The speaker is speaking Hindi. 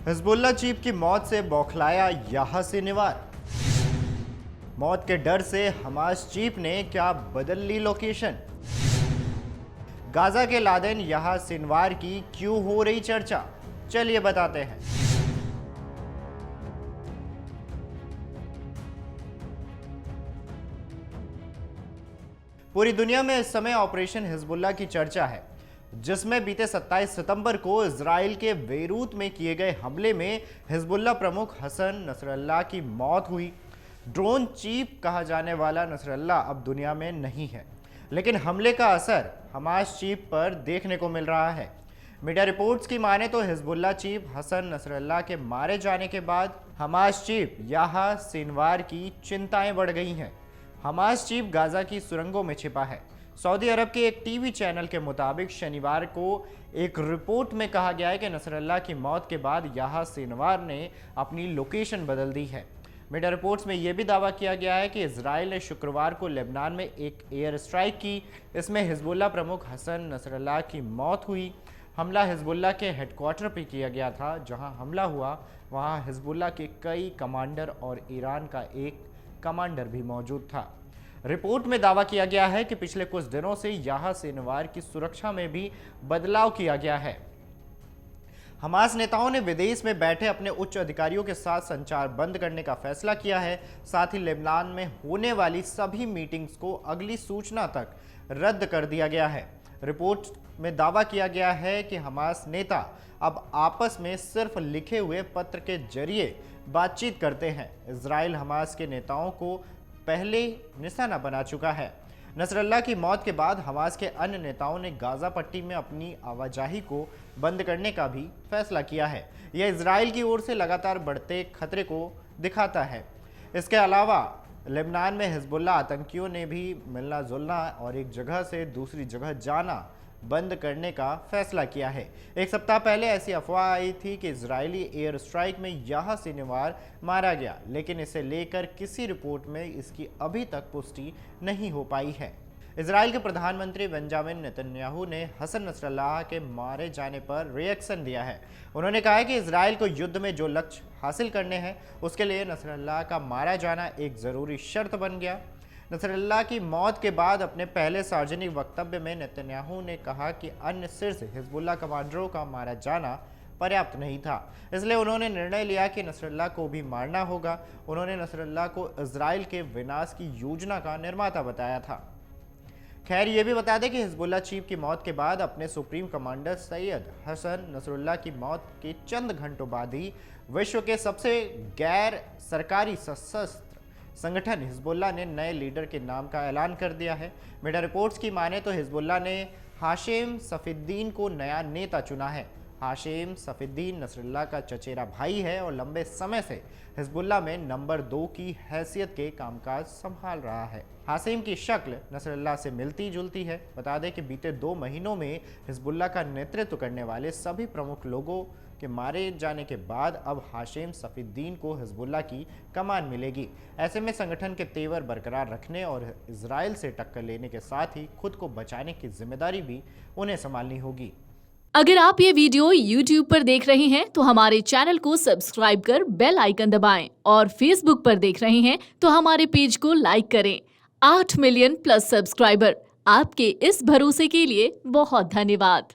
हिजबुल्ला चीफ की मौत से बौखलाया याह्या सिनवार। मौत के डर से हमास चीफ ने क्या बदल ली लोकेशन। गाजा के लादेन याह्या सिनवार की क्यों हो रही चर्चा, चलिए बताते हैं। पूरी दुनिया में इस समय ऑपरेशन हिजबुल्ला की चर्चा है, जिसमें बीते 27 सितंबर को इजराइल के बेरूत में किए गए हमले में हिजबुल्ला प्रमुख हसन नसरल्लाह की मौत हुई। ड्रोन चीफ कहा जाने वाला नसरल्लाह अब दुनिया में नहीं है, लेकिन हमले का असर हमास चीफ पर देखने को मिल रहा है। मीडिया रिपोर्ट्स की माने तो हिजबुल्ला चीफ हसन नसरल्लाह के मारे जाने के बाद हमास चीफ याह्या सिनवार की चिंताएं बढ़ गई हैं। हमास चीफ गाजा की सुरंगों में छिपा है। सऊदी अरब के एक टीवी चैनल के मुताबिक शनिवार को एक रिपोर्ट में कहा गया है कि नसरल्लाह की मौत के बाद याह्या सिनवार ने अपनी लोकेशन बदल दी है। मीडिया रिपोर्ट्स में यह भी दावा किया गया है कि इजराइल ने शुक्रवार को लेबनान में एक एयर स्ट्राइक की। इसमें हिजबुल्ला प्रमुख हसन नसरल्लाह की मौत हुई। हमला हिजबुल्ला के हेडक्वार्टर पर किया गया था। जहां हमला हुआ वहां हिजबुल्ला के कई कमांडर और ईरान का एक कमांडर भी मौजूद था। रिपोर्ट में दावा किया गया है कि पिछले कुछ दिनों से याह्या सिनवार की सुरक्षा में भी बदलाव किया गया है। हमास नेताओं ने विदेश में बैठे अपने उच्च अधिकारियों के साथ संचार बंद करने का फैसला किया है। साथ ही लेबनान में होने वाली सभी मीटिंग्स को अगली सूचना तक रद्द कर दिया गया है। रिपोर्ट में दावा किया गया है कि हमास नेता अब आपस में सिर्फ लिखे हुए पत्र के जरिए बातचीत करते हैं। इजराइल हमास के नेताओं को पहले निशाना बना चुका है। नसरल्लाह की मौत के बाद हमास के अन्य नेताओं ने गाजा पट्टी में अपनी आवाजाही को बंद करने का भी फैसला किया है। यह इजराइल की ओर से लगातार बढ़ते खतरे को दिखाता है। इसके अलावा लेबनान में हिजबुल्ला आतंकियों ने भी मिलना जुलना और एक जगह से दूसरी जगह जाना बंद करने का फैसला किया है। एक सप्ताह पहले ऐसी अफवाह आई थी कि इजरायली एयर स्ट्राइक में याह्या सिनवार मारा गया, लेकिन इसे लेकर किसी रिपोर्ट में इसकी अभी तक पुष्टि नहीं हो पाई है। इजराइल के प्रधानमंत्री बेंजामिन नेतन्याहू ने हसन नसरल्लाह के मारे जाने पर रिएक्शन दिया है। उन्होंने कहा है कि इजराइल को युद्ध में जो लक्ष्य हासिल करने हैं उसके लिए नसरल्लाह का मारा जाना एक ज़रूरी शर्त बन गया। नसरल्लाह की मौत के बाद अपने पहले सार्वजनिक वक्तव्य में नेतन्याहू ने कहा कि अन्य शीर्ष हिजबुल्ला कमांडरों का मारा जाना पर्याप्त नहीं था, इसलिए उन्होंने निर्णय लिया कि नसरल्लाह को भी मारना होगा। उन्होंने नसरल्लाह को इजराइल के विनाश की योजना का निर्माता बताया था। खैर, ये भी बता दें कि हिजबुल्ला चीफ की मौत के बाद अपने supreme commander Sayyed Hassan Nasrallah की मौत के चंद घंटों बाद ही विश्व के सबसे गैर सरकारी सशस्त्र संगठन हिजबुल्ला ने नए लीडर के नाम का ऐलान कर दिया है। मीडिया रिपोर्ट्स की माने तो हिजबुल्ला ने हाशिम सफीद्दीन को नया नेता चुना है। हाशिम सफीद्दीन नसरुल्लाह का चचेरा भाई है और लंबे समय से हिजबुल्ला में नंबर 2 की हैसियत के कामकाज संभाल रहा है। हाशिम की शक्ल नसरुल्लाह से मिलती जुलती है। बता दें कि बीते 2 महीनों में हिजबुल्ला का नेतृत्व करने वाले सभी प्रमुख लोगों के मारे जाने के बाद अब हाशिम सफीद्दीन को हिजबुल्ला की कमान मिलेगी। ऐसे में संगठन के तेवर बरकरार रखने और इजराइल से टक्कर लेने के साथ ही खुद को बचाने की जिम्मेदारी भी उन्हें संभालनी होगी। अगर आप ये वीडियो YouTube पर देख रहे हैं तो हमारे चैनल को सब्सक्राइब कर बेल आइकन दबाएं और Facebook पर देख रहे हैं तो हमारे पेज को लाइक करें। 8 मिलियन प्लस सब्सक्राइबर, आपके इस भरोसे के लिए बहुत धन्यवाद।